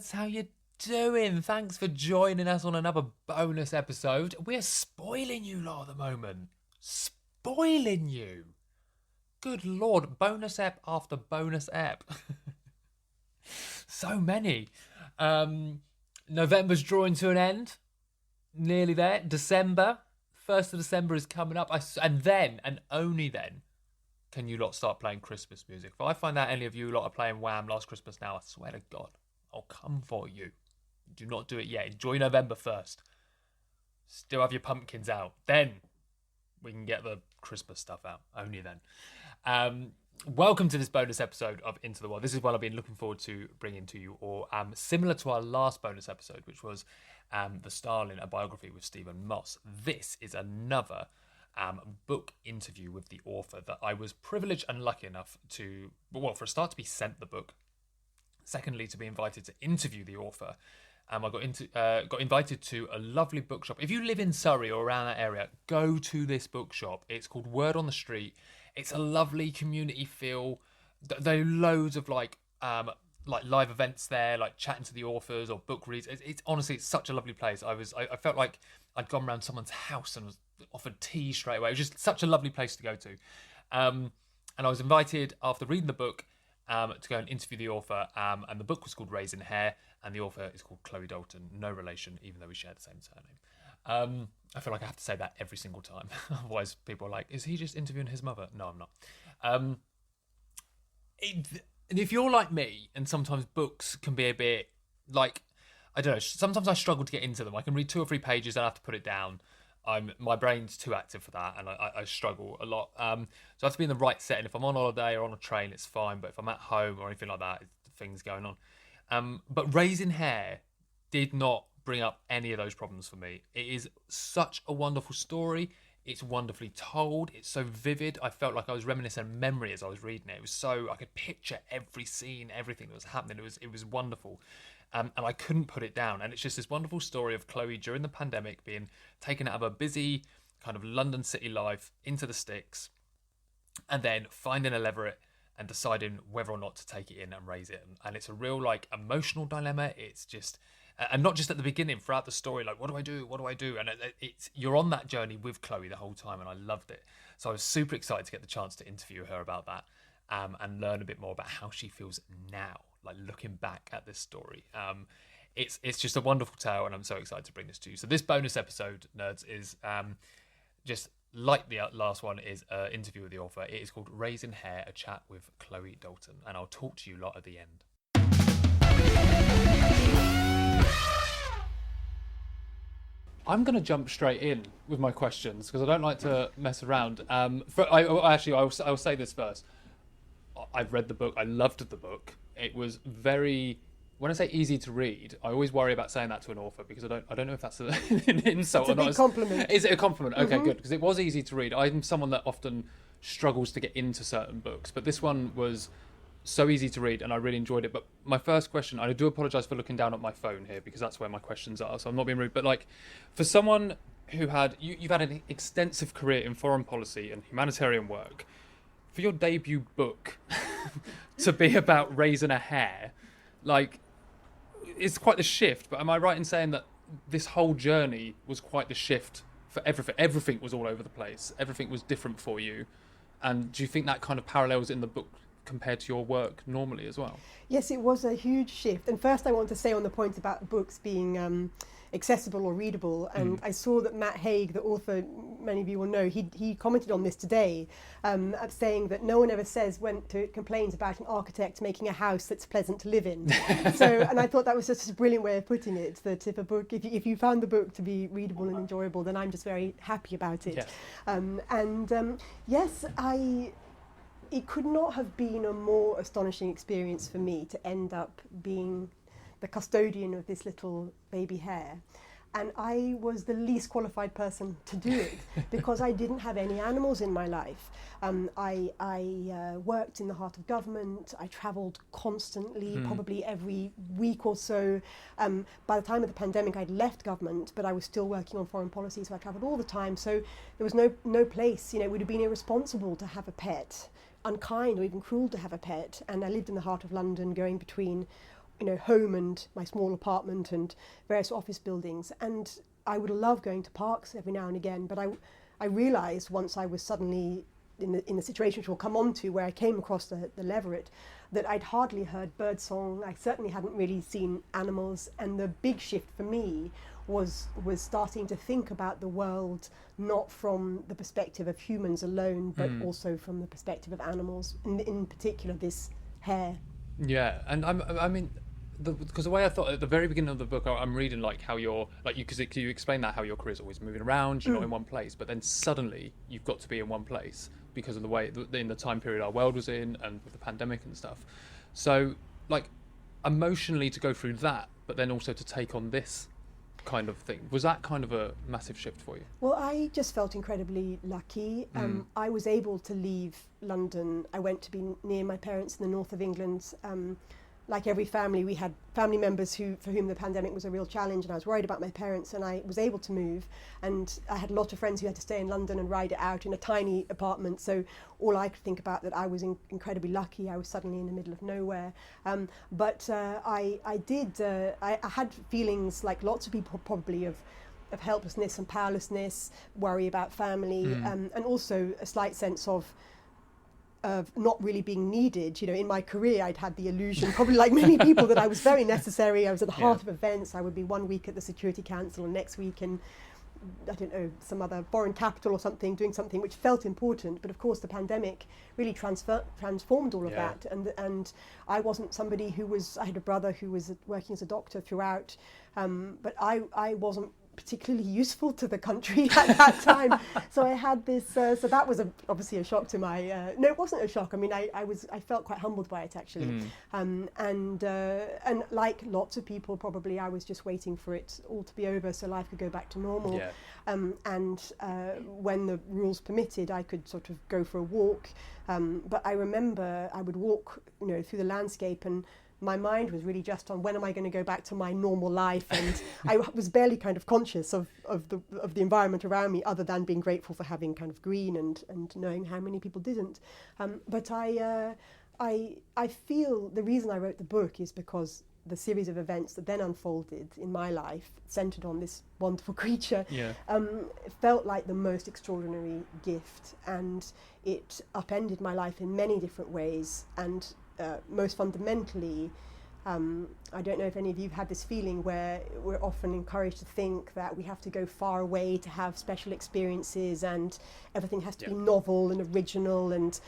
nerds, how you doing? Thanks for joining us on another bonus episode. We're spoiling you lot at the moment. Spoiling you. Good Lord, bonus ep after bonus ep. So many. November's drawing to an end. Nearly there. December. 1st of December is coming up. And then, and only then, can you lot start playing Christmas music. If I find out any of you lot are playing Wham! Last Christmas now, I swear to God, I'll come for you. Do not do it yet. Enjoy November first. Still have your pumpkins out. Then we can get the Christmas stuff out. Only then. Welcome to this bonus episode of Into the World. This is what I've been looking forward to bringing to you, or similar to our last bonus episode, which was The Starling, a biography with Stephen Moss. This is another book interview with the author that I was privileged and lucky enough to, well, for a start, to be sent the book. Secondly, to be invited to interview the author. I got invited to a lovely bookshop. If you live in Surrey or around that area, go to this bookshop. It's called Word on the Street. It's a lovely community feel. There are loads of like live events there, like chatting to the authors or book reads. It's honestly, it's such a lovely place. I felt like I'd gone around someone's house and was offered tea straight away. It was just such a lovely place to go to. And I was invited after reading the book to go and interview the author. And the book was called Hare, and the author is called Chloe Dalton. No relation, even though we share the same surname. I feel like I have to say that every single time. Otherwise, people are like, is he just interviewing his mother? No, I'm not. If you're like me, and sometimes books can be a bit like, I don't know, sometimes I struggle to get into them. I can read 2 or 3 pages and I have to put it down. My brain's too active for that, and I struggle a lot. So I have to be in the right setting. If I'm on holiday or on a train, it's fine. But if I'm at home or anything like that, things going on. But Raising Hare did not bring up any of those problems for me. It is such a wonderful story. It's wonderfully told. It's so vivid. I felt like I was reminiscing memory as I was reading it. It was so, I could picture every scene, everything that was happening. It was wonderful. And I couldn't put it down. And it's just this wonderful story of Chloe during the pandemic being taken out of a busy kind of London city life into the sticks, and then finding a leveret and deciding whether or not to take it in and raise it. And it's a real like emotional dilemma. It's just, and not just at the beginning, throughout the story, like, what do I do? What do I do? And it's you're on that journey with Chloe the whole time, and I loved it. So I was super excited to get the chance to interview her about that, and learn a bit more about how she feels now, like looking back at this story. It's just a wonderful tale, and I'm so excited to bring this to you. So this bonus episode, nerds, is just like the last one, is an interview with the author. It is called Raising Hare, a chat with Chloe Dalton, and I'll talk to you lot at the end. I'm going to jump straight in with my questions because I don't like to mess around. I'll say this first. I've read the book. I loved the book. It was very, when I say easy to read, I always worry about saying that to an author because I don't know if that's an insult or not. It's a big compliment. Is it a compliment? Okay, good, because it was easy to read. I'm someone that often struggles to get into certain books, but this one was so easy to read and I really enjoyed it. But my first question, I do apologise for looking down at my phone here because that's where my questions are, so I'm not being rude, but like, for someone who you've had an extensive career in foreign policy and humanitarian work, for your debut book to be about raising a hare, like, it's quite the shift. But am I right in saying that this whole journey was quite the shift for everything? Everything was all over the place. Everything was different for you. And do you think that kind of parallels in the book compared to your work normally as well? Yes, it was a huge shift. And first I want to say on the point about books being accessible or readable, and I saw that Matt Haig, the author, many of you will know, he commented on this today, saying that no one ever complains about an architect making a house that's pleasant to live in. And I thought that was just a brilliant way of putting it, that if you found the book to be readable and enjoyable, then I'm just very happy about it. Yes. It could not have been a more astonishing experience for me to end up being the custodian of this little baby hare. And I was the least qualified person to do it because I didn't have any animals in my life. I worked in the heart of government. I travelled constantly, probably every week or so. By the time of the pandemic, I'd left government, but I was still working on foreign policy, so I travelled all the time. So there was no place, it would have been irresponsible to have a pet, unkind or even cruel to have a pet. And I lived in the heart of London, going between home and my small apartment and various office buildings. And I would love going to parks every now and again, but I realised once I was suddenly in the situation which we'll come on to, where I came across the leveret, that I'd hardly heard birdsong. I certainly hadn't really seen animals, and the big shift for me was starting to think about the world not from the perspective of humans alone, but also from the perspective of animals, in particular this hare. Yeah, and I mean, because the way I thought at the very beginning of the book, I'm reading like how you're like because you explain that how your career's always moving around, you're not in one place, but then suddenly you've got to be in one place because of the way in the time period our world was in and with the pandemic and stuff. So like emotionally to go through that, but then also to take on this kind of thing, was that kind of a massive shift for you? Well, I just felt incredibly lucky. I was able to leave London. I went to be near my parents in the north of England. Like every family, we had family members for whom the pandemic was a real challenge, and I was worried about my parents, and I was able to move. And I had a lot of friends who had to stay in London and ride it out in a tiny apartment. So all I could think about that I was incredibly lucky. I was suddenly in the middle of nowhere. But I had feelings like lots of people probably of helplessness and powerlessness, worry about family, and also a slight sense of not really being needed. In my career, I'd had the illusion, probably like many people, that I was very necessary. I was at the heart of events. I would be one week at the Security Council and next week in, I don't know, some other foreign capital or something, doing something which felt important. But of course, the pandemic really transformed all of that. And I wasn't somebody I had a brother who was working as a doctor throughout, but I wasn't particularly useful to the country at that time. So I had this, so that was obviously a shock to my, no, it wasn't a shock. I mean, I felt quite humbled by it actually. And like lots of people probably, I was just waiting for it all to be over so life could go back to normal. When the rules permitted, I could sort of go for a walk. But I remember I would walk, through the landscape, and my mind was really just on when am I going to go back to my normal life, and I was barely kind of conscious of the environment around me, other than being grateful for having kind of green and knowing how many people didn't. But I feel the reason I wrote the book is because the series of events that then unfolded in my life, centered on this wonderful creature, felt like the most extraordinary gift, and it upended my life in many different ways. And most fundamentally, I don't know if any of you have had this feeling where we're often encouraged to think that we have to go far away to have special experiences, and everything has to be novel and original and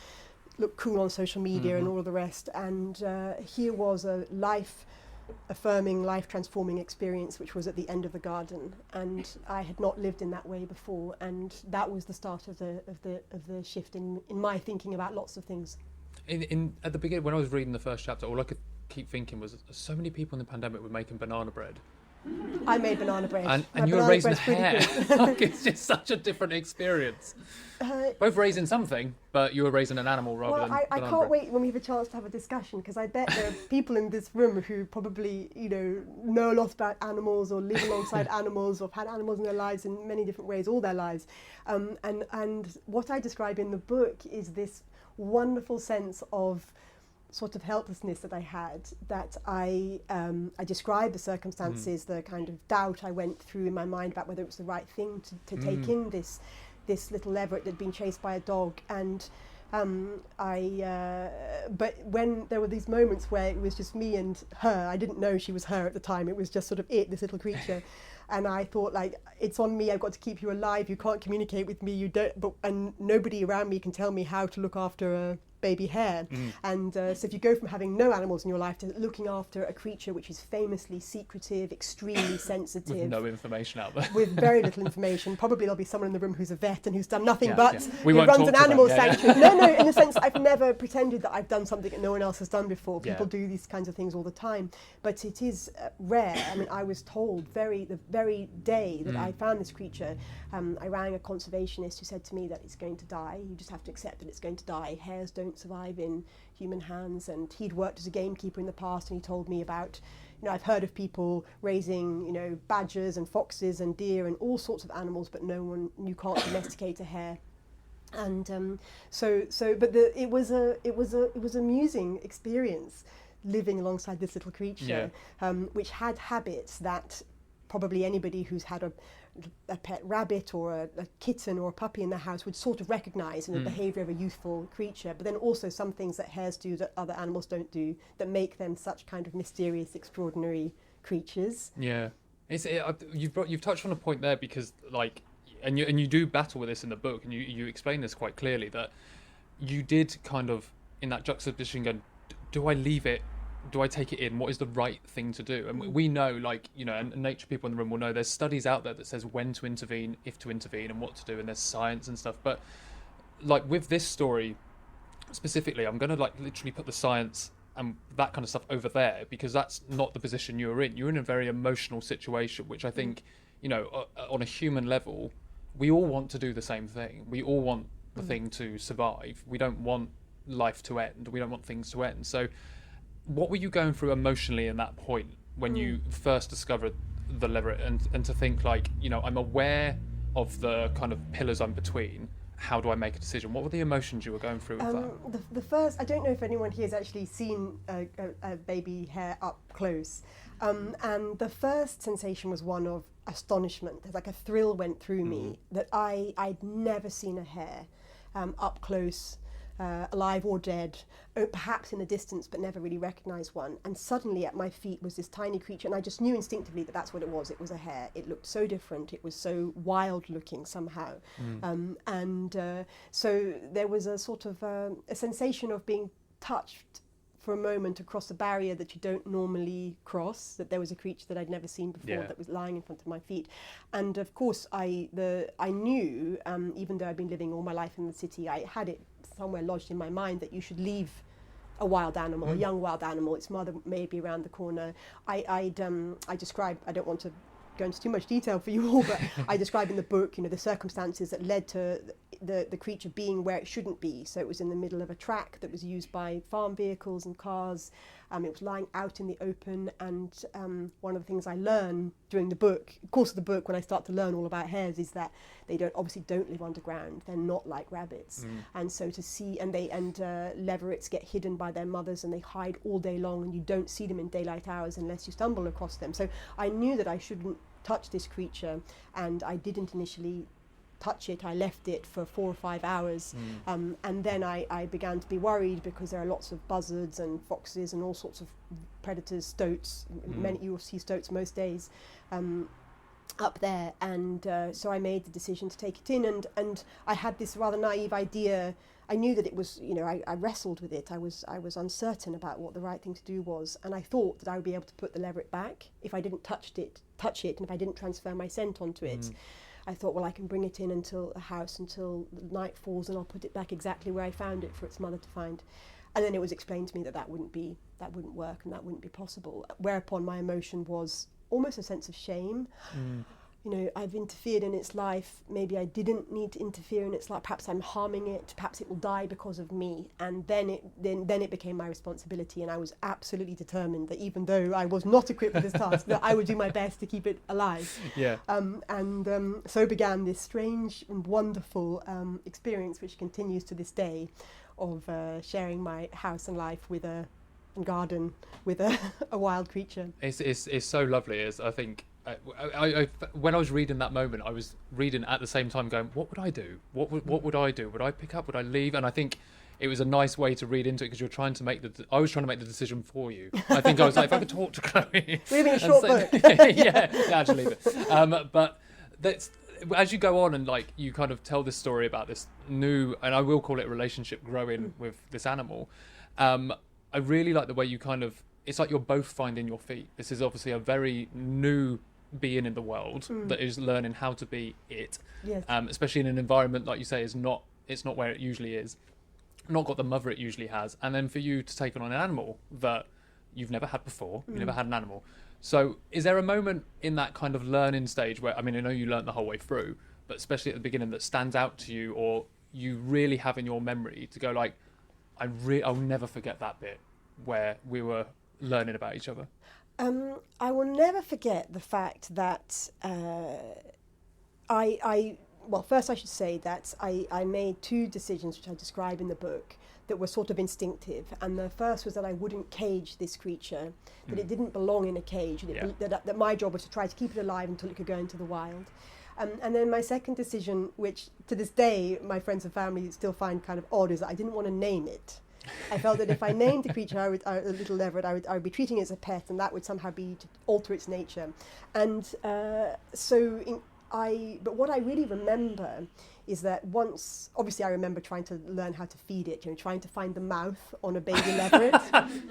look cool on social media and all of the rest. And here was a life-affirming, life-transforming experience, which was at the end of the garden, and I had not lived in that way before, and that was the start of the shift in my thinking about lots of things. At the beginning, when I was reading the first chapter, all I could keep thinking was so many people in the pandemic were making banana bread. I made banana bread. And you were raising hare. Like, it's just such a different experience. Both raising something, but you were raising an animal rather than I can't bread. wait when we have a chance to have a discussion, because I bet there are people in this room who probably, know a lot about animals or live alongside animals or have had animals in their lives in many different ways, all their lives. And what I describe in the book is this wonderful sense of sort of helplessness that I had, that I described the circumstances, the kind of doubt I went through in my mind about whether it was the right thing to take in this little leveret that had been chased by a dog. And but when there were these moments where it was just me and her, I didn't know she was her at the time, it was just sort of this little creature. And I thought, like, it's on me, I've got to keep you alive, you can't communicate with me, and nobody around me can tell me how to look after a baby hare. And so if you go from having no animals in your life to looking after a creature which is famously secretive, extremely sensitive, with no information out there, with very little information, probably there'll be someone in the room who's a vet and who's done nothing We won't runs talk an to animal them. sanctuary. No, in the sense I've never pretended that I've done something that no one else has done before. People do these kinds of things all the time, but it is rare. I mean, I was told the very day that I found this creature, I rang a conservationist who said to me that it's going to die. You just have to accept that it's going to die. Hares don't survive in human hands. And he'd worked as a gamekeeper in the past, and he told me about, I've heard of people raising, badgers and foxes and deer and all sorts of animals, but you can't domesticate a hare. And but it was a amusing experience living alongside this little creature, which had habits that probably anybody who's had a pet rabbit or a kitten or a puppy in the house would sort of recognise in the behaviour of a youthful creature, but then also some things that hares do that other animals don't do that make them such kind of mysterious, extraordinary creatures. Yeah, you've touched on a point there, because like, and you do battle with this in the book, and you explain this quite clearly, that you did kind of in that juxtaposition go, do I leave it? Do I take it in? What is the right thing to do? And we know, like, you know, and nature people in the room will know there's studies out there that says when to intervene, if to intervene, and what to do, and there's science and stuff. But like with this story specifically, I'm going to like literally put the science and that kind of stuff over there, because that's not the position you're in. You're in a very emotional situation, which I think, you know, on a human level, we all want to do the same thing. We all want the thing to survive. We don't want life to end. We don't want things to end. So what were you going through emotionally in that point when you first discovered the leveret, and to think like, you know, I'm aware of the kind of pillars I'm between, how do I make a decision? What were the emotions you were going through with that? The first, I don't know if anyone here has actually seen a baby hare up close, and the first sensation was one of astonishment. There's like a thrill went through me that I'd never seen a hare up close, alive or dead, or perhaps in the distance, but never really recognised one. And suddenly at my feet was this tiny creature, and I just knew instinctively that that's what it was. It was a hare. It looked so different. It was so wild looking somehow. So there was a sort of a sensation of being touched for a moment across a barrier that you don't normally cross, that there was a creature that I'd never seen before that was lying in front of my feet. And of course I knew, even though I'd been living all my life in the city, I had it somewhere lodged in my mind that you should leave a wild animal, a young wild animal, its mother may be around the corner. I describe, I don't want to go into too much detail for you all, but I describe in the book, you know, the circumstances that led to the creature being where it shouldn't be. So it was in the middle of a track that was used by farm vehicles and cars. It was lying out in the open, and one of the things I learn during the book, of course of the book, when I start to learn all about hares, is that they obviously don't live underground. They're not like rabbits, and so to see, and leverets get hidden by their mothers, and they hide all day long, and you don't see them in daylight hours unless you stumble across them. So I knew that I shouldn't touch this creature, and I didn't initially touch it. I left it for 4 or 5 hours, and then I began to be worried, because there are lots of buzzards and foxes and all sorts of predators, stoats. Many, you will see stoats most days up there, and so I made the decision to take it in, and I had this rather naive idea. I knew that it was, you know, I wrestled with it. I was uncertain about what the right thing to do was, and I thought that I would be able to put the leveret back if I didn't touch it, and if I didn't transfer my scent onto it. I thought, well, I can bring it in until the house until night falls, and I'll put it back exactly where I found it for its mother to find. And then it was explained to me that wouldn't work, and that wouldn't be possible. Whereupon my emotion was almost a sense of shame. You know, I've interfered in its life. Maybe I didn't need to interfere in its life. Perhaps I'm harming it. Perhaps it will die because of me. And then it became my responsibility. And I was absolutely determined that even though I was not equipped for this task, that I would do my best to keep it alive. Yeah. So began this strange and wonderful experience, which continues to this day, of sharing my house and life with a garden with a wild creature. It's so lovely. I think. I when I was reading that moment, I was reading at the same time going, what would I do? What would I do? Would I pick up? Would I leave? And I think it was a nice way to read into it, because you're trying to make I was trying to make the decision for you. I think I was like, if I could talk to Chloe. Maybe a short book. Yeah, actually leave it. But that's, as you go on and like you kind of tell this story about this new, and I will call it, relationship growing with this animal. I really like the way you kind of, it's like you're both finding your feet. This is obviously a very new being in the world that is learning how to be it, especially in an environment like you say it's not where it usually is, not got the mother it usually has, and then for you to take on an animal that you've never had before, you've never had an animal. So is there a moment in that kind of learning stage where, I mean, I know you learned the whole way through, but especially at the beginning, that stands out to you, or you really have in your memory to go like, I'll never forget that bit where we were learning about each other? I will never forget the fact that well, first I should say that I made 2 decisions which I describe in the book that were sort of instinctive. And the first was that I wouldn't cage this creature, that it didn't belong in a cage, that my job was to try to keep it alive until it could go into the wild. And then my second decision, which to this day my friends and family still find kind of odd, is that I didn't want to name it. I felt that if I named the creature, a little leveret, I would be treating it as a pet, and that would somehow be to alter its nature. And but what I really remember is that once, obviously I remember trying to learn how to feed it, trying to find the mouth on a baby leveret.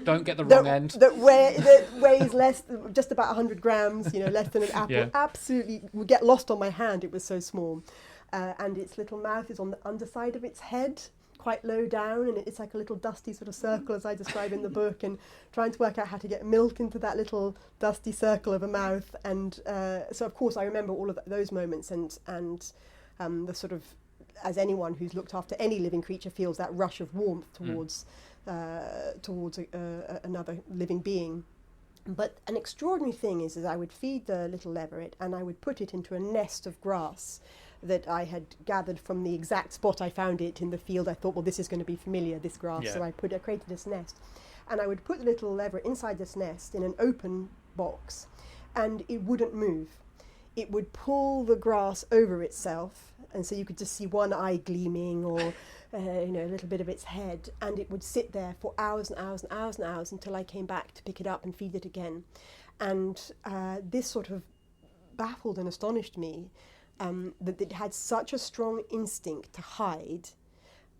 Don't get the wrong end. That weighs less, just about 100 grams, less than an apple. Yeah. Absolutely would get lost on my hand, it was so small. And its little mouth is on the underside of its head, quite low down, and it's like a little dusty sort of circle, as I describe in the book, and trying to work out how to get milk into that little dusty circle of a mouth. And so of course I remember all of those moments, and the sort of, as anyone who's looked after any living creature feels, that rush of warmth towards another living being. But an extraordinary thing is I would feed the little leveret, and I would put it into a nest of grass that I had gathered from the exact spot I found it in the field. I thought, well, this is going to be familiar, this grass. Yeah. So I created this nest, and I would put the little leveret inside this nest in an open box, and it wouldn't move. It would pull the grass over itself, and so you could just see one eye gleaming, or a little bit of its head, and it would sit there for hours and hours and hours and hours until I came back to pick it up and feed it again. And this sort of baffled and astonished me, that it had such a strong instinct to hide,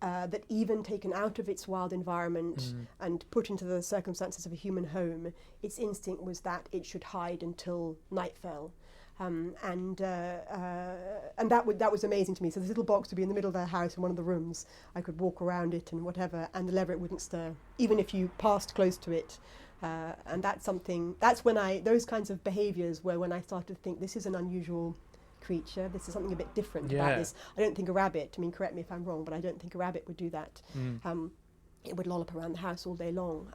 that even taken out of its wild environment and put into the circumstances of a human home, its instinct was that it should hide until night fell. And that was amazing to me. So this little box would be in the middle of their house in one of the rooms. I could walk around it and whatever, and the leveret wouldn't stir, even if you passed close to it. And that's when those kinds of behaviours were when I started to think, this is an unusual creature, this is something a bit different about this. I don't think a rabbit, correct me if I'm wrong, but I don't think a rabbit would do that. It would lollop around the house all day long.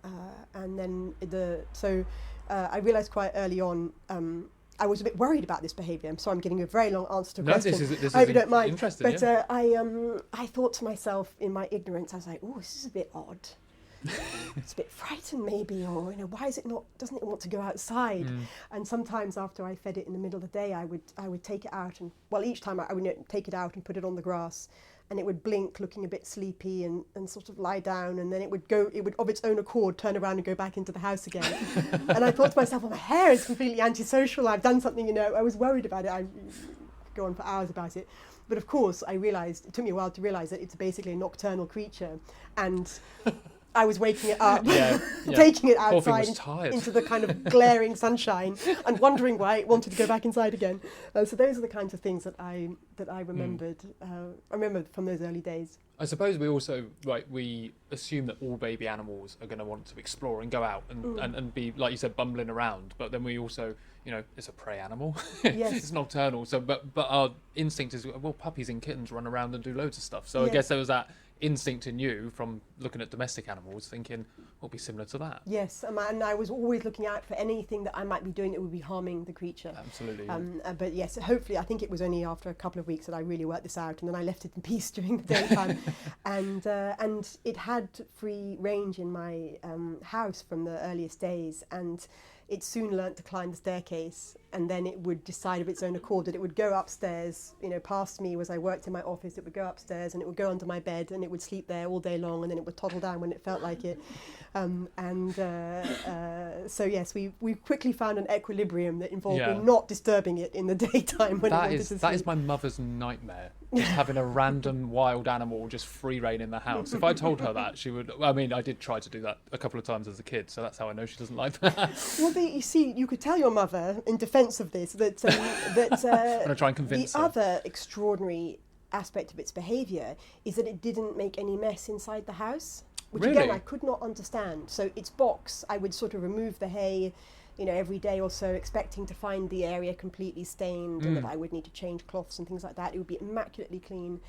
And then I realised quite early on, I was a bit worried about this behaviour. I'm sorry, I'm giving you a very long answer to a question. This I hope you don't mind. Interesting, but I thought to myself in my ignorance, I was like, oh, this is a bit odd. It's a bit frightened maybe, or why doesn't it want to go outside? And sometimes after I fed it in the middle of the day, I would take it out, and each time I would take it out and put it on the grass, and it would blink, looking a bit sleepy, and sort of lie down, and then it would of its own accord turn around and go back into the house again. And I thought to myself, my hair is completely antisocial, I've done something, I was worried about it. I could go on for hours about it. But of course I realised, it took me a while to realise that it's basically a nocturnal creature, and I was waking it up, taking it outside into the kind of glaring sunshine, and wondering why it wanted to go back inside again. So those are the kinds of things that I remembered. I remember from those early days. I suppose we also we assume that all baby animals are going to want to explore and go out and be, like you said, bumbling around. But then we also, it's a prey animal. Yes. It's nocturnal. So, but our instinct is, puppies and kittens run around and do loads of stuff. So I guess there was that instinct in you from looking at domestic animals, thinking it'll be similar to that. Yes, and I was always looking out for anything that I might be doing that would be harming the creature. Absolutely. But yes, hopefully, I think it was only after a couple of weeks that I really worked this out, and then I left it in peace during the daytime. And it had free range in my house from the earliest days, and it soon learnt to climb the staircase, and then it would decide of its own accord that it would go upstairs, past me as I worked in my office. It would go upstairs and it would go under my bed, and it would sleep there all day long, and then it would toddle down when it felt like it. So yes, we quickly found an equilibrium that involved me not disturbing it in the daytime when it wanted to sleep. That is my mother's nightmare, just having a random wild animal just free reign in the house. If I told her that, she would. I did try to do that a couple of times as a kid, so that's how I know she doesn't like that. Well, you see, you could tell your mother in defence of this that I'm going to try and convince the her. other extraordinary aspect of its behaviour is that it didn't make any mess inside the house, which Really? again I could not understand. So its box, I would sort of remove the hay, every day or so, expecting to find the area completely stained, and that I would need to change cloths and things like that. It would be immaculately clean,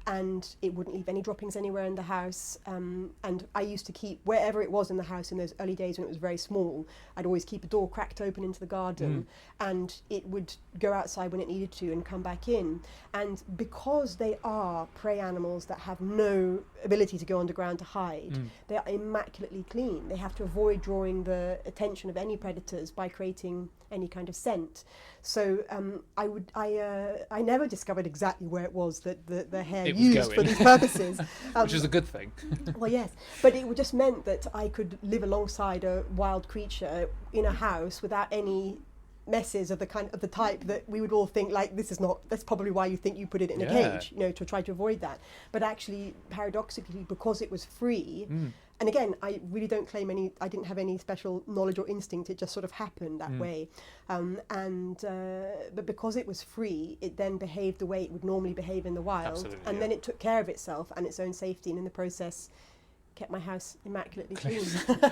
and it wouldn't leave any droppings anywhere in the house. And I used to keep, wherever it was in the house in those early days when it was very small, I'd always keep a door cracked open into the garden, and it would go outside when it needed to and come back in. And because they are prey animals that have no ability to go underground to hide. They are immaculately clean. They have to avoid drawing the attention of any predators by creating any kind of scent. So I never discovered exactly where it was that the hare used for these purposes. Which is a good thing. Well, yes, but it just meant that I could live alongside a wild creature in a house without any messes of the type that we would all think, like, that's probably why you think you put it in a cage, to try to avoid that. But actually, paradoxically, because it was free, and again, I really don't claim I didn't have any special knowledge or instinct, it just sort of happened that way. But because it was free, it then behaved the way it would normally behave in the wild. Absolutely, and then it took care of itself and its own safety, and in the process kept my house immaculately clean.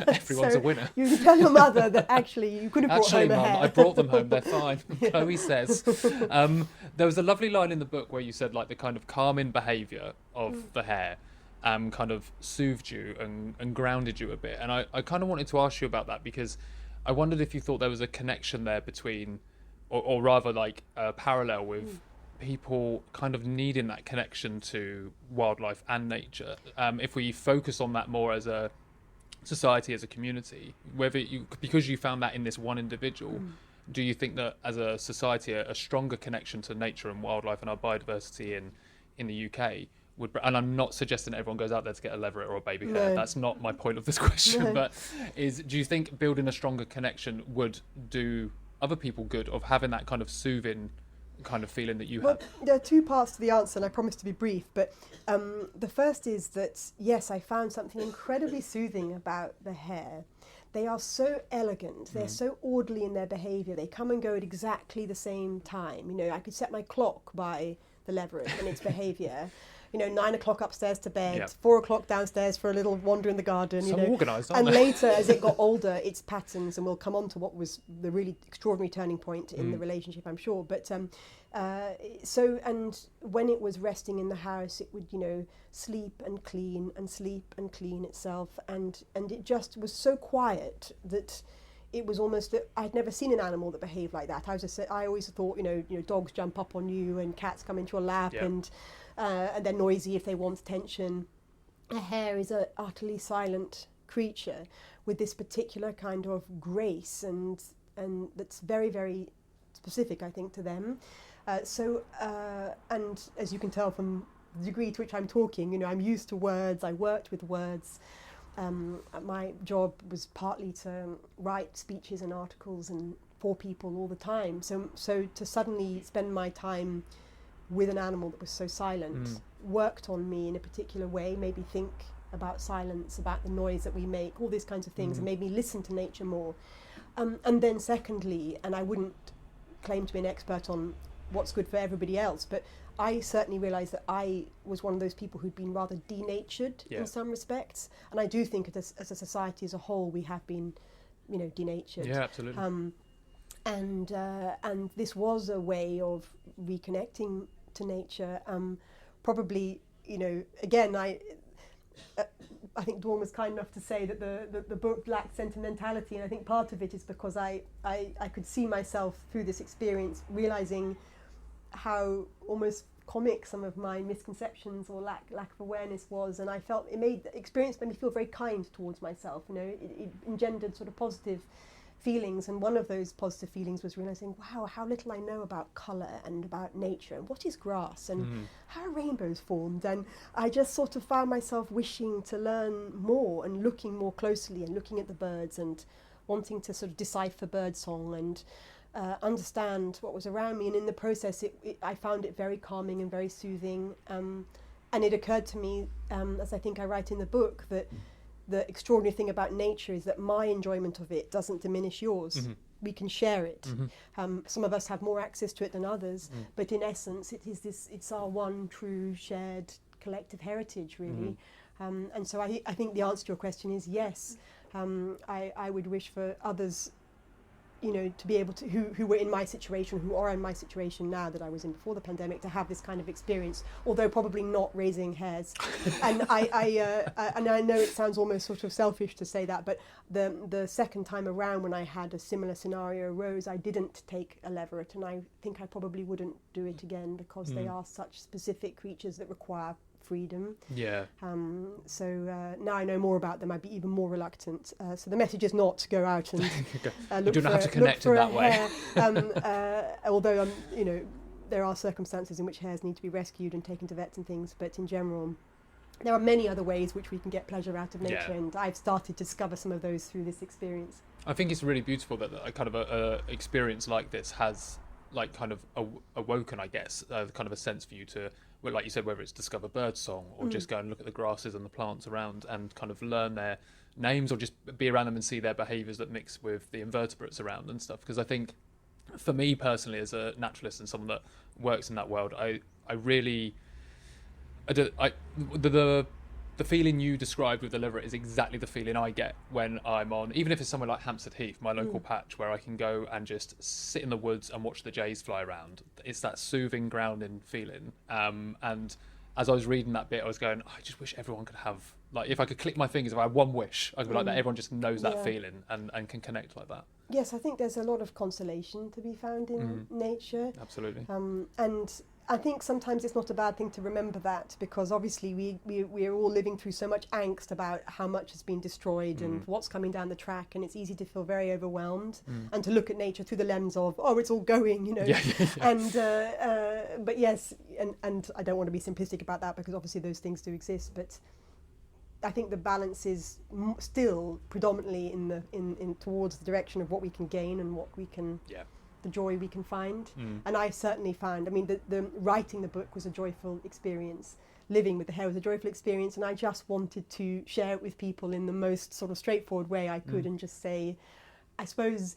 Everyone's a winner. You can tell your mother that actually you could have brought home a hare. I brought them home, they're fine. Chloe says. There was a lovely line in the book where you said, like, the kind of calming behaviour of the hare kind of soothed you and grounded you a bit. And I kind of wanted to ask you about that, because I wondered if you thought there was a connection there between, or rather like a parallel with people kind of needing that connection to wildlife and nature. If we focus on that more as a society, as a community, because you found that in this one individual, do you think that as a society a stronger connection to nature and wildlife and our biodiversity in the UK would, and I'm not suggesting everyone goes out there to get a leveret or a baby hare, that's not my point of this question, but do you think building a stronger connection would do other people good, of having that kind of soothing kind of feeling that you have? There are two parts to the answer, and I promise to be brief, but the first is that, yes, I found something incredibly soothing about the hare. They are so elegant, they're so orderly in their behaviour, they come and go at exactly the same time. I could set my clock by the leveret and its behaviour. 9 o'clock upstairs to bed, 4 o'clock downstairs for a little wander in the garden. So organised, aren't and they? later, as it got older, its patterns, and we'll come on to what was the really extraordinary turning point in the relationship, I'm sure. But and when it was resting in the house, it would, sleep and clean itself, and it just was so quiet that it was almost that I'd never seen an animal that behaved like that. I always thought, dogs jump up on you and cats come into your lap, and they're noisy if they want attention. A hare is an utterly silent creature with this particular kind of grace, and that's very, very specific, I think, to them. And as you can tell from the degree to which I'm talking, I'm used to words. I worked with words. My job was partly to write speeches and articles and for people all the time. So to suddenly spend my time with an animal that was so silent worked on me in a particular way, made me think about silence, about the noise that we make, all these kinds of things, and made me listen to nature more. And then secondly, and I wouldn't claim to be an expert on what's good for everybody else, but I certainly realised that I was one of those people who'd been rather denatured in some respects, and I do think as a society as a whole we have been, denatured. Yeah, absolutely. And this was a way of reconnecting to nature. Probably, again, I think Dawn was kind enough to say that the book lacked sentimentality, and I think part of it is because I could see myself through this experience realising how almost comic some of my misconceptions or lack of awareness was, and I felt the experience made me feel very kind towards myself. It engendered sort of positive feelings, and one of those positive feelings was realising, wow, how little I know about colour and about nature, and what is grass, and how are rainbows formed, and I just sort of found myself wishing to learn more and looking more closely and looking at the birds and wanting to sort of decipher birdsong and understand what was around me, and in the process I found it very calming and very soothing, and it occurred to me, as I think I write in the book, that the extraordinary thing about nature is that my enjoyment of it doesn't diminish yours. We can share it. Some of us have more access to it than others, but in essence it's our one true shared collective heritage, really. And so I think the answer to your question is yes. I would wish for others, to be able to, who were in my situation, who are in my situation now that I was in before the pandemic, to have this kind of experience, although probably not raising hares. And I know it sounds almost sort of selfish to say that, but the second time around when I had a similar scenario arose, I didn't take a leveret, and I think I probably wouldn't do it again, because they are such specific creatures that require freedom. Yeah. So now I know more about them, I'd be even more reluctant. So the message is not to go out and You look don't for have to connect in that way. hare. Although there are circumstances in which hares need to be rescued and taken to vets and things, but in general, there are many other ways which we can get pleasure out of nature, and I've started to discover some of those through this experience. I think it's really beautiful that a kind of a experience like this has like kind of awoken, I guess, kind of a sense for you to, well, like you said, whether it's discover birdsong or just go and look at the grasses and the plants around and kind of learn their names, or just be around them and see their behaviours that mix with the invertebrates around and stuff. Because I think, for me personally, as a naturalist and someone that works in that world, the feeling you described with the leveret is exactly the feeling I get when I'm on, even if it's somewhere like Hampstead Heath, my local patch, where I can go and just sit in the woods and watch the jays fly around. It's that soothing, grounding feeling. And as I was reading that bit, I was going, I just wish everyone could have, like, if I could click my fingers, if I had one wish, I could be like that. Everyone just knows that feeling and can connect like that. Yes, I think there's a lot of consolation to be found in nature. Absolutely. And I think sometimes it's not a bad thing to remember that, because obviously we are all living through so much angst about how much has been destroyed and what's coming down the track, and it's easy to feel very overwhelmed and to look at nature through the lens of, oh, it's all going, you know. And but yes, and I don't want to be simplistic about that, because obviously those things do exist, but I think the balance is still predominantly in towards the direction of what we can gain and what we can, the joy we can find. And I certainly found, I mean, the writing the book was a joyful experience. Living with the hare was a joyful experience, and I just wanted to share it with people in the most sort of straightforward way I could, and just say, I suppose,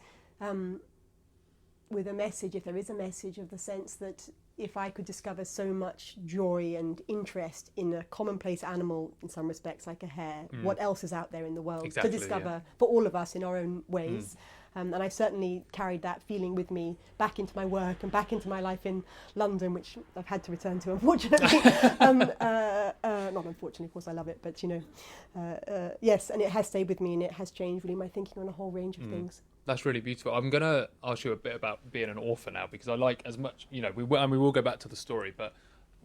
with a message, if there is a message, of the sense that if I could discover so much joy and interest in a commonplace animal in some respects like a hare, what else is out there in the world to discover for all of us in our own ways? And I certainly carried that feeling with me back into my work and back into my life in London, which I've had to return to, unfortunately. Not unfortunately, of course, I love it, but, you know, yes, and it has stayed with me, and it has changed really my thinking on a whole range of things. That's really beautiful. I'm going to ask you a bit about being an author now, because I like, as much, you know, we will go back to the story, but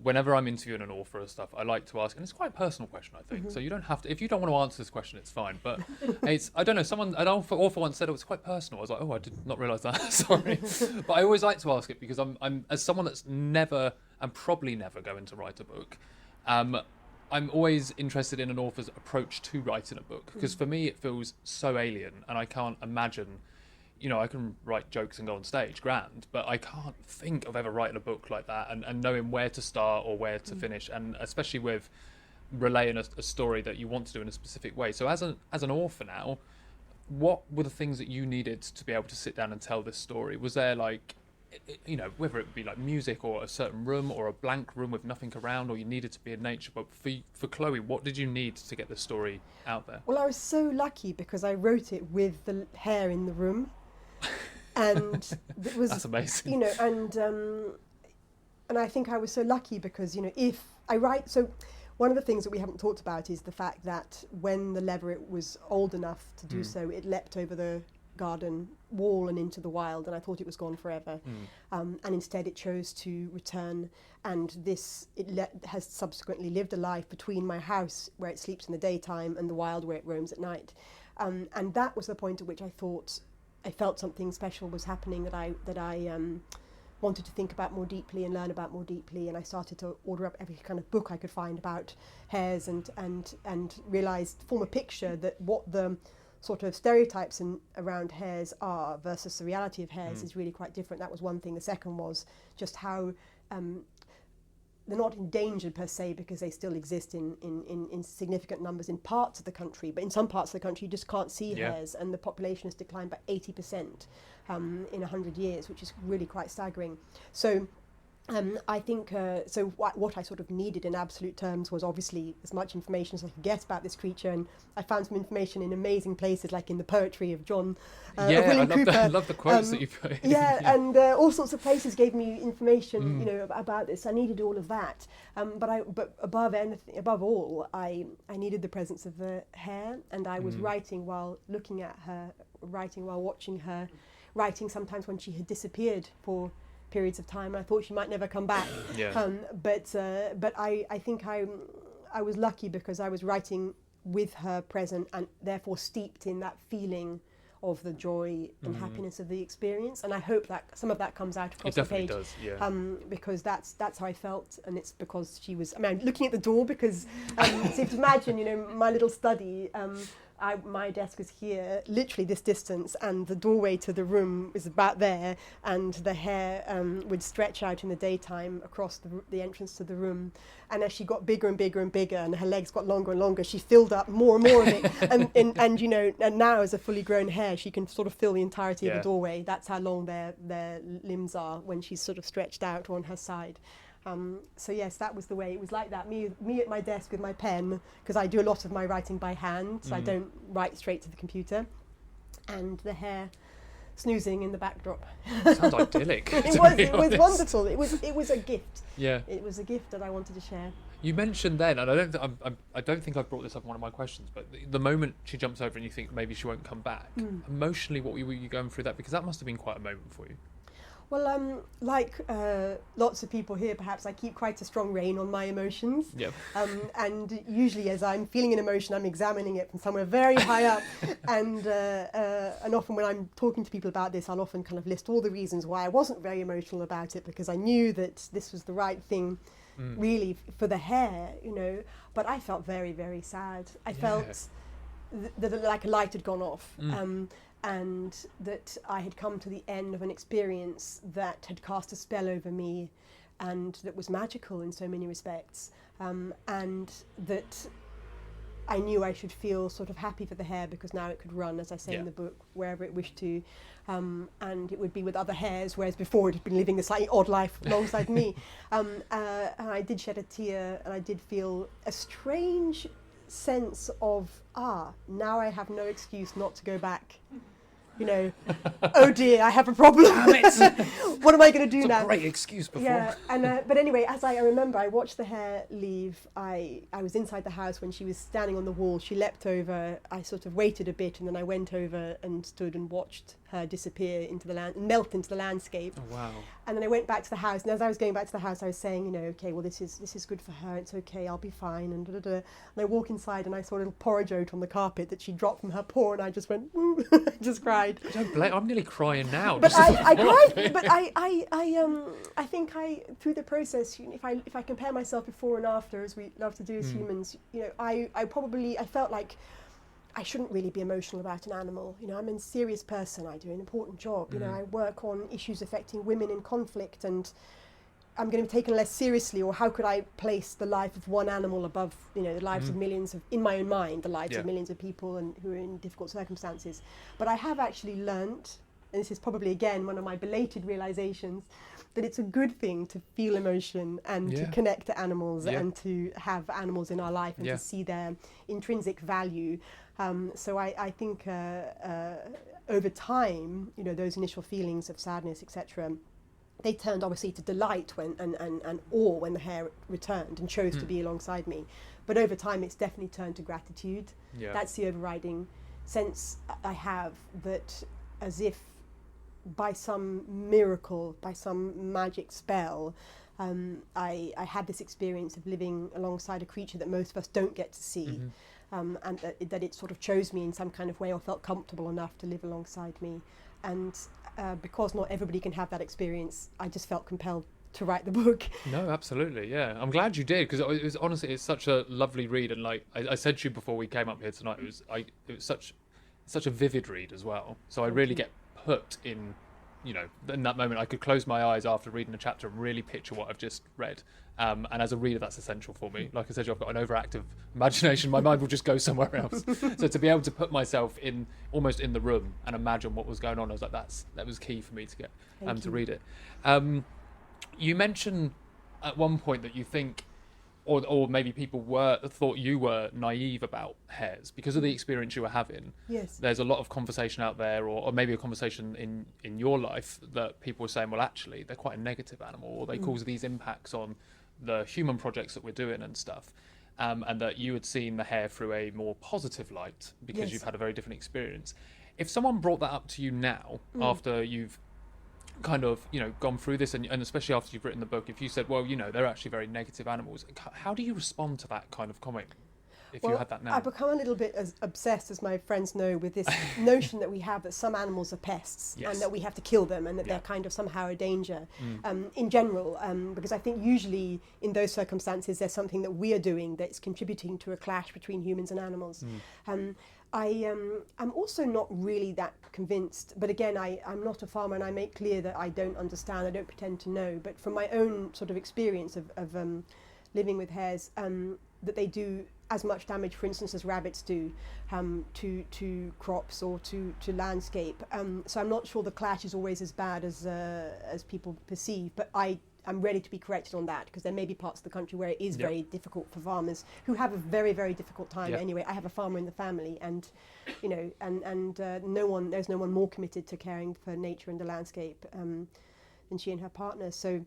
whenever I'm interviewing an author and stuff, I like to ask, and it's quite a personal question, I think. So you don't have to, if you don't want to answer this question, it's fine. But it's, I don't know, an author once said, oh, it's quite personal. I was like, oh, I did not realise that. Sorry. But I always like to ask it, because I'm as someone that's never, and probably never going to write a book, I'm always interested in an author's approach to writing a book, because for me it feels so alien, and I can't imagine, you know, I can write jokes and go on stage, grand, but I can't think of ever writing a book like that and knowing where to start or where to finish, and especially with relaying a story that you want to do in a specific way. So as an author now, what were the things that you needed to be able to sit down and tell this story? Was there, like, you know, whether it be like music or a certain room or a blank room with nothing around, or you needed to be in nature? But for Chloe, what did you need to get the story out there? Well, I was so lucky because I wrote it with the hare in the room. And it was, that's amazing. You know, and I think I was so lucky because, you know, if I write, so one of the things that we haven't talked about is the fact that when the leveret was old enough to do so, it leapt over the garden wall and into the wild, and I thought it was gone forever. And instead it chose to return, and has subsequently lived a life between my house, where it sleeps in the daytime, and the wild, where it roams at night. And that was the point at which I felt something special was happening, that I wanted to think about more deeply and learn about more deeply, and I started to order up every kind of book I could find about hares, and realised, form a picture that what the sort of stereotypes around hares are versus the reality of hares is really quite different. That was one thing. The second was just how they're not endangered per se, because they still exist in significant numbers in parts of the country, but in some parts of the country you just can't see hares, and the population has declined by 80% in 100 years, which is really quite staggering. So I think, so what I sort of needed in absolute terms was obviously as much information as I could get about this creature, and I found some information in amazing places, like in the poetry of John William Cooper. I love the quotes that you put in. And all sorts of places gave me information, you know, about this. I needed all of that, but above all, I needed the presence of the hare, and I was writing while looking at her, writing while watching her, writing sometimes when she had disappeared for periods of time. I thought she might never come back. But I think I was lucky because I was writing with her present and therefore steeped in that feeling of the joy and happiness of the experience, and I hope that some of that comes out across the page. It definitely does, because that's how I felt, and it's because she was. I mean, I'm looking at the door because, so you have to imagine, you know, my little study. My desk is here, literally this distance, and the doorway to the room is about there, and the Hare would stretch out in the daytime across the entrance to the room. And as she got bigger and bigger and bigger, and her legs got longer and longer, she filled up more and more of it. And you know, and now as a fully grown Hare, she can sort of fill the entirety of the doorway. That's how long their limbs are when she's sort of stretched out on her side. So yes, that was the way. It was like that. Me at my desk with my pen, because I do a lot of my writing by hand, so I don't write straight to the computer. And the Hare snoozing in the backdrop. Sounds idyllic. It was wonderful. It was a gift. Yeah. It was a gift that I wanted to share. You mentioned then, and I don't think I brought this up in one of my questions, but the moment she jumps over and you think maybe she won't come back, emotionally, what were you going through that? Because that must have been quite a moment for you. Well, like lots of people here, perhaps I keep quite a strong rein on my emotions. Yep. And usually, as I'm feeling an emotion, I'm examining it from somewhere very high up. And often when I'm talking to people about this, I'll often kind of list all the reasons why I wasn't very emotional about it, because I knew that this was the right thing, really, for the Hare, you know. But I felt very, very sad. I felt that like a light had gone off. And that I had come to the end of an experience that had cast a spell over me and that was magical in so many respects, and that I knew I should feel sort of happy for the Hare because now it could run, as I say in the book, wherever it wished to, and it would be with other hares, whereas before it had been living a slightly odd life alongside me. And I did shed a tear, and I did feel a strange sense of, now I have no excuse not to go back. You know, oh dear, I have a problem. Damn it. What am I going to do now? It's a great excuse before. Yeah, and but anyway, as I remember, I watched the Hare leave. I was inside the house when she was standing on the wall. She leapt over. I sort of waited a bit, and then I went over and stood and watched her disappear into the land, melt into the landscape. Oh, wow. And then I went back to the house, and as I was going back to the house, I was saying, you know, okay, well, this is good for her. It's okay, I'll be fine. And and I walk inside, and I saw a little porridge oat on the carpet that she dropped from her paw, and I just went, I just cried. Don't blame. I'm nearly crying now. But I cried. But I think through the process, if I compare myself before and after, as we love to do as humans, you know, I felt like I shouldn't really be emotional about an animal. You know, I'm a serious person. I do an important job. You know, I work on issues affecting women in conflict, and I'm going to be taken less seriously. Or how could I place the life of one animal above, you know, the lives of millions of, in my own mind, the lives of millions of people and who are in difficult circumstances. But I have actually learnt, and this is probably again one of my belated realizations, that it's a good thing to feel emotion and to connect to animals and to have animals in our life and to see their intrinsic value. So I think over time, you know, those initial feelings of sadness, etc., they turned obviously to delight when and awe when the Hare returned and chose to be alongside me. But over time, it's definitely turned to gratitude. Yeah. That's the overriding sense I have, that as if by some miracle, by some magic spell, I had this experience of living alongside a creature that most of us don't get to see. And that it sort of chose me in some kind of way, or felt comfortable enough to live alongside me. And because not everybody can have that experience, I just felt compelled to write the book. No, absolutely, yeah. I'm glad you did, because it was honestly, it's such a lovely read, and like I said to you before we came up here tonight, it was such a vivid read as well. So I really get put in, you know, in that moment I could close my eyes after reading a chapter and really picture what I've just read. And as a reader, that's essential for me. Like I said, I've got an overactive imagination. My mind will just go somewhere else. So to be able to put myself in, almost in the room, and imagine what was going on, I was like, that was key for me to get to read it. You mentioned at one point that you think, or maybe people thought you were naive about hares because of the experience you were having. Yes. There's a lot of conversation out there, or maybe a conversation in your life, that people were saying, well, actually, they're quite a negative animal, or they cause these impacts on the human projects that we're doing and stuff. And that you had seen the Hare through a more positive light because you've had a very different experience. If someone brought that up to you now, after you've kind of, gone through this, and especially after you've written the book, if you said, well, they're actually very negative animals, how do you respond to that kind of comment? If you had that now. I've become a little bit as obsessed, as my friends know, with this notion that we have that some animals are pests, Yes. and that we have to kill them, and that they're kind of somehow a danger in general. Because I think usually in those circumstances there's something that we are doing that's contributing to a clash between humans and animals. I'm also not really that convinced, but again, I'm not a farmer, and I make clear that I don't understand, I don't pretend to know, but from my own sort of experience of living with hares, that they do as much damage, for instance, as rabbits do to crops or to landscape. So I'm not sure the clash is always as bad as people perceive, but I'm ready to be corrected on that, because there may be parts of the country where it is very difficult for farmers who have a very, very difficult time. Anyway, I have a farmer in the family, and there's no one more committed to caring for nature and the landscape than she and her partner. So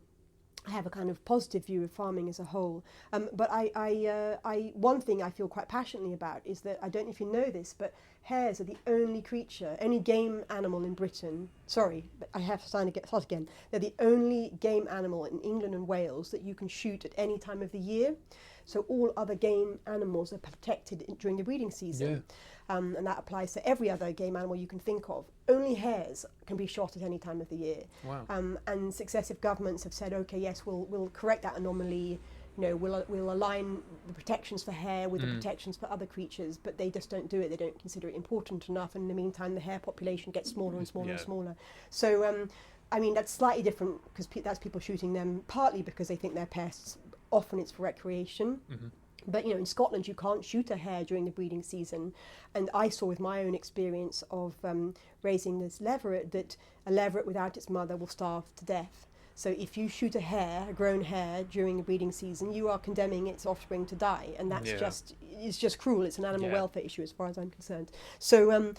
I have a kind of positive view of farming as a whole. But one thing I feel quite passionately about is that, I don't know if you know this, but hares are the only creature, any game animal in Britain, sorry, but I have to start again. They're the only game animal in England and Wales that you can shoot at any time of the year. So all other game animals are protected during the breeding season. And that applies to every other game animal you can think of. Only hares can be shot at any time of the year. Wow. And successive governments have said, okay, yes, we'll correct that anomaly. We'll align the protections for hare with the protections for other creatures, but they just don't do it. They don't consider it important enough. And in the meantime, the hare population gets smaller and smaller and smaller. So, that's slightly different, because that's people shooting them partly because they think they're pests. Often it's for recreation. But in Scotland you can't shoot a hare during the breeding season, and I saw with my own experience of raising this leveret that a leveret without its mother will starve to death. So if you shoot a grown hare during the breeding season, you are condemning its offspring to die, and that's just cruel. It's an animal welfare issue as far as I'm concerned. So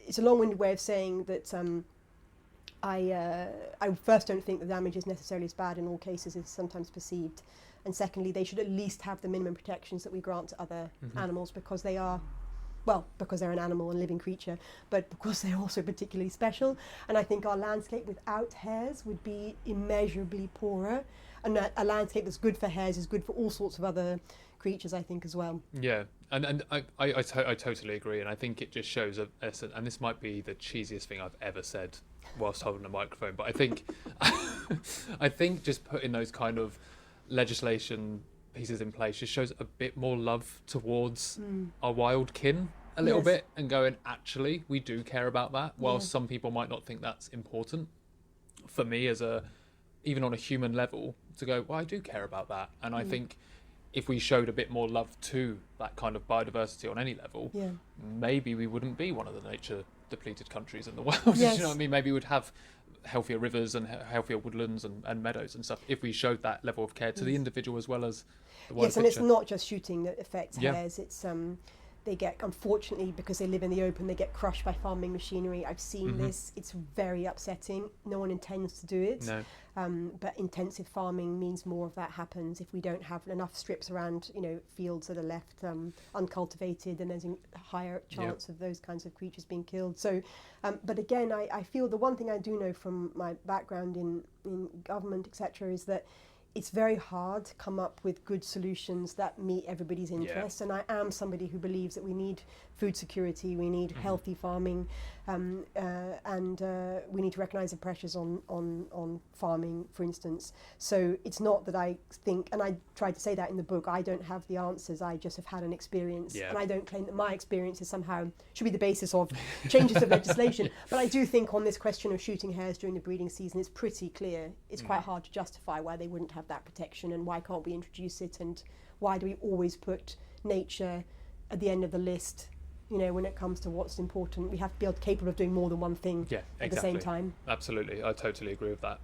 it's a long-winded way of saying that I first don't think the damage is necessarily as bad in all cases as sometimes perceived. And secondly, they should at least have the minimum protections that we grant to other animals, because they are, because they're an animal and living creature, but because they're also particularly special. And I think our landscape without hares would be immeasurably poorer. And a landscape that's good for hares is good for all sorts of other creatures, I think, as well. Yeah, and I totally agree. And I think it just shows, and this might be the cheesiest thing I've ever said whilst holding a microphone, but I think I think just putting those kind of legislation pieces in place just shows a bit more love towards our wild kin a little bit, and going, actually, we do care about that, whilst some people might not think that's important. For me, even on a human level, to go, well, I do care about that. And I think if we showed a bit more love to that kind of biodiversity on any level, maybe we wouldn't be one of the nature depleted countries in the world. Do you know what I mean? Maybe we'd have healthier rivers and healthier woodlands and meadows and stuff if we showed that level of care to the individual as well as the wider and picture. It's not just shooting that affects hares. It's they get, unfortunately, because they live in the open, they get crushed by farming machinery. I've seen this. It's very upsetting. No one intends to do it. No. But intensive farming means more of that happens if we don't have enough strips around, fields that are left uncultivated, and there's a higher chance of those kinds of creatures being killed. So, but again, I feel the one thing I do know from my background in government, etc., is that it's very hard to come up with good solutions that meet everybody's interests. And I am somebody who believes that we need food security, we need healthy farming, and we need to recognise the pressures on farming, for instance. So it's not that I think, and I tried to say that in the book, I don't have the answers, I just have had an experience. And I don't claim that my experience is somehow should be the basis of changes of legislation. But I do think on this question of shooting hares during the breeding season, it's pretty clear. It's quite hard to justify why they wouldn't have that protection, and why can't we introduce it, and why do we always put nature at the end of the list? When it comes to what's important, we have to be capable of doing more than one thing at the same time. Absolutely, I totally agree with that.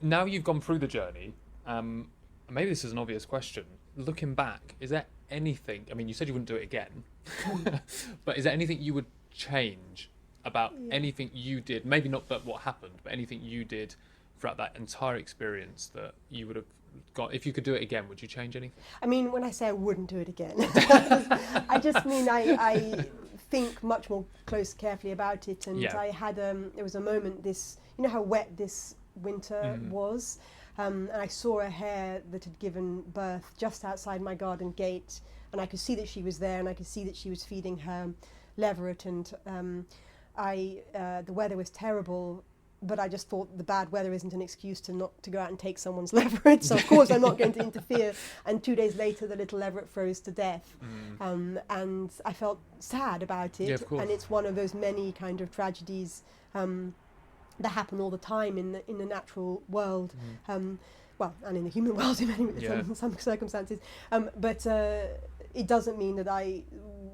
Now you've gone through the journey, maybe this is an obvious question. Looking back, is there anything, you said you wouldn't do it again, but is there anything you would change about anything you did, maybe not but what happened, but anything you did throughout that entire experience that you would have got, if you could do it again, would you change anything? When I say I wouldn't do it again, I just mean I think much more carefully about it, and Yeah. I had there was a moment, this, you know how wet this winter was, and I saw a hare that had given birth just outside my garden gate, and I could see that she was there, and I could see that she was feeding her leveret, and the weather was terrible, but I just thought the bad weather isn't an excuse to not to go out and take someone's leveret, so of course I'm not going to interfere. And 2 days later, the little leveret froze to death, and I felt sad about it. Yeah, of course. And it's one of those many kind of tragedies that happen all the time in the natural world. Well, and in the human world in some circumstances. But it doesn't mean that I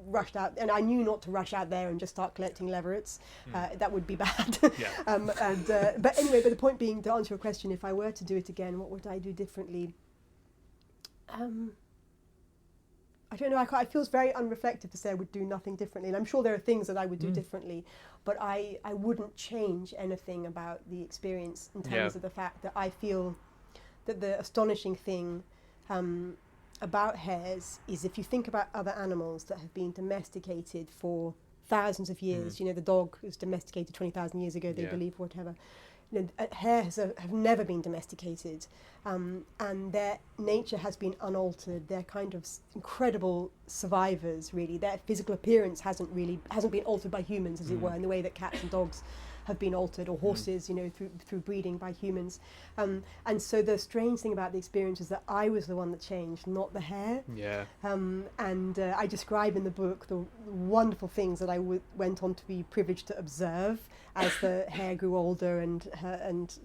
rushed out, and I knew not to rush out there and just start collecting leverets. That would be bad. But anyway, but the point being, to answer your question, if I were to do it again, what would I do differently? I don't know. It feels very unreflective to say I would do nothing differently, and I'm sure there are things that I would do differently, but I wouldn't change anything about the experience in terms of the fact that I feel that the astonishing thing about hares is, if you think about other animals that have been domesticated for thousands of years, you know, the dog was domesticated 20,000 years ago, they believe, whatever. You know, hares have never been domesticated, and their nature has been unaltered. They're kind of incredible survivors, really. Their physical appearance hasn't been altered by humans, as it were, in the way that cats and dogs have been altered, or horses, you know, through breeding by humans. And so the strange thing about the experience is that I was the one that changed, not the hare. Yeah. And I describe in the book the wonderful things that I went on to be privileged to observe as the hare grew older, and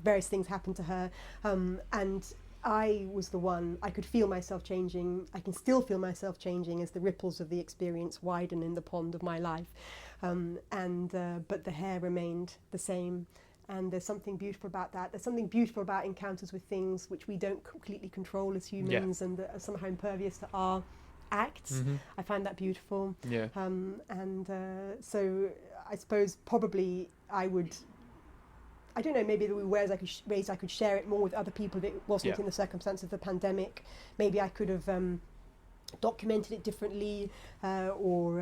various things happened to her. And I was the one, I could feel myself changing. I can still feel myself changing as the ripples of the experience widen in the pond of my life. But the hare remained the same. And there's something beautiful about that. There's something beautiful about encounters with things which we don't completely control as humans, and that are somehow impervious to our acts. I find that beautiful. Yeah. So I suppose probably I would, I don't know, maybe there were ways I could share it more with other people if it wasn't in the circumstances of the pandemic. Maybe I could have documented it differently, or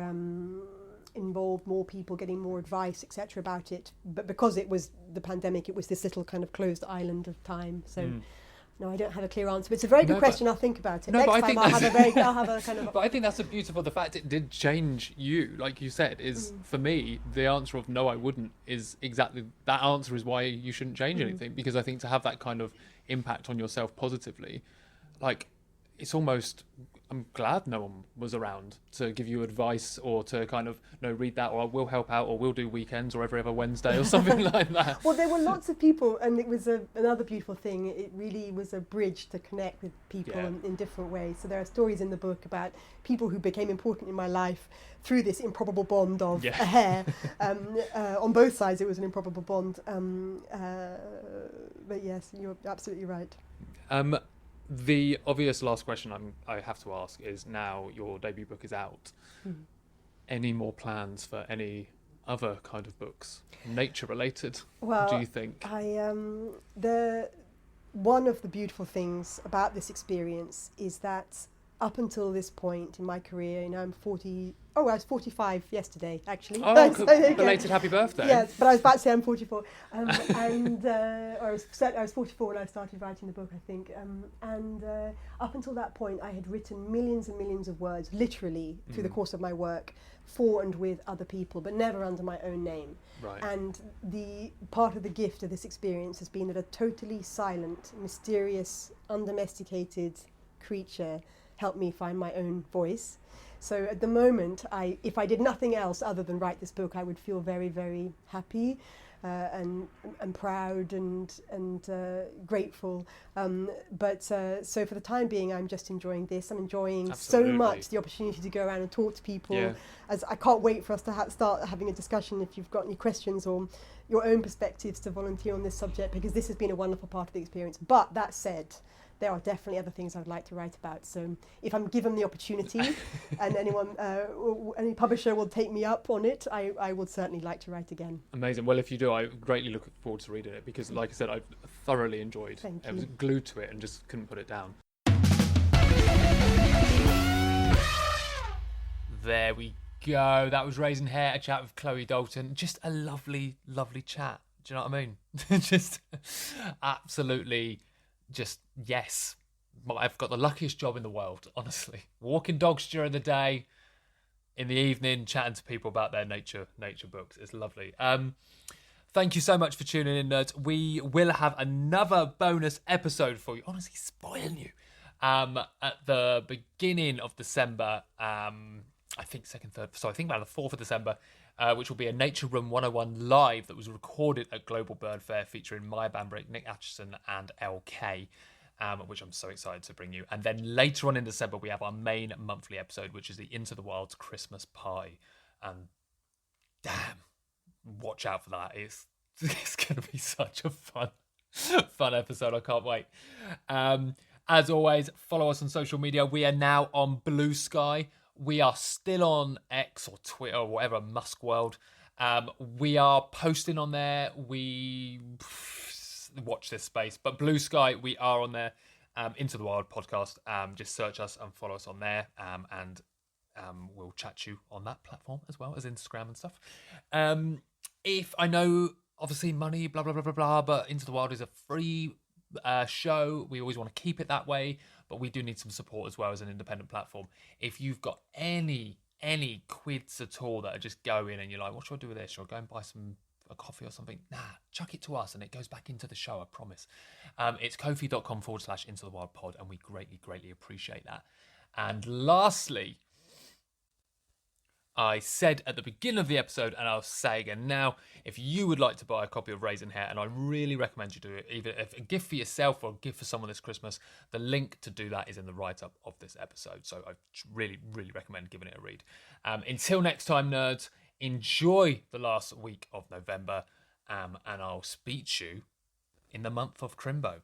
involved more people, getting more advice, etc. about it. But because it was the pandemic, it was this little kind of closed island of time. So no, I don't have a clear answer. But it's a very good question. I'll think about it. No, Next but I time think I'll have a kind of... But I think that's the beautiful, the fact it did change you, like you said, is for me, the answer of no, I wouldn't is exactly, that answer is why you shouldn't change anything, because I think to have that kind of impact on yourself positively, like, it's almost, I'm glad no one was around to give you advice, or to kind of, no, read that, or we'll help out, or we'll do weekends, or every other Wednesday, or something like that. Well, there were lots of people, and it was another beautiful thing. It really was a bridge to connect with people in different ways. So there are stories in the book about people who became important in my life through this improbable bond of a hare. On both sides, it was an improbable bond. But yes, you're absolutely right. The obvious last question I have to ask is, now your debut book is out, any more plans for any other kind of books, nature related? Well, do you think? One of the beautiful things about this experience is that up until this point in my career, you know, I'm 40. Oh, I was 45 yesterday, actually. Oh, belated happy birthday. Yes, but I was about to say I'm 44. Or I was 44 when I started writing the book, I think. Up until that point, I had written millions and millions of words, literally, through the course of my work, for and with other people, but never under my own name. Right. And the part of the gift of this experience has been that a totally silent, mysterious, undomesticated creature helped me find my own voice. So at the moment, if I did nothing else other than write this book, I would feel very, very happy and proud and grateful. So for the time being, I'm just enjoying this. I'm enjoying so much the opportunity to go around and talk to people. Yeah. As I can't wait for us to start having a discussion. If you've got any questions or your own perspectives to volunteer on this subject, because this has been a wonderful part of the experience. But that said, there are definitely other things I'd like to write about. So if I'm given the opportunity and any publisher will take me up on it, I would certainly like to write again. Amazing. Well, if you do, I greatly look forward to reading it, because like I said, I've thoroughly enjoyed it. I was glued to it and just couldn't put it down. There we go. That was Raising Hare, a chat with Chloe Dalton. Just a lovely, lovely chat. Do you know what I mean? Just absolutely, just yes. I've got the luckiest job in the world, honestly. Walking dogs during the day, in the evening, chatting to people about their nature books. It's lovely. Thank you so much for tuning in, nerds. We will have another bonus episode for you. Honestly, spoiling you. At the beginning of December, I think I think about the 4th of December, which will be a Nature Room 101 live that was recorded at Global Bird Fair featuring Maya Bambrick, Nick Atchison and LK, which I'm so excited to bring you. And then later on in December, we have our main monthly episode, which is the Into the Wilds Christmas Pie. And damn, watch out for that. It's going to be such a fun episode. I can't wait. As always, follow us on social media. We are now on Blue Sky. We are still on X or Twitter or whatever, Musk World. We are posting on there. We watch this space. But Blue Sky, we are on there. Into the Wild podcast. Just search us and follow us on there. And we'll chat to you on that platform as well as Instagram and stuff. If I know, obviously, money, blah, blah, blah, blah, blah, but Into the Wild is a free show. We always want to keep it that way, but we do need some support as well as an independent platform. If you've got any quids at all that are just going and you're like, what should I do with this? Should I go and buy a coffee or something? Nah, chuck it to us and it goes back into the show, I promise. It's ko-fi.com/Into the Wild pod, and we greatly appreciate that. And lastly, I said at the beginning of the episode, and I'll say again now, if you would like to buy a copy of Raising Hare, and I really recommend you do it, either if a gift for yourself or a gift for someone this Christmas, the link to do that is in the write-up of this episode. So I really recommend giving it a read. Until next time, nerds, enjoy the last week of November, and I'll speak to you in the month of Crimbo.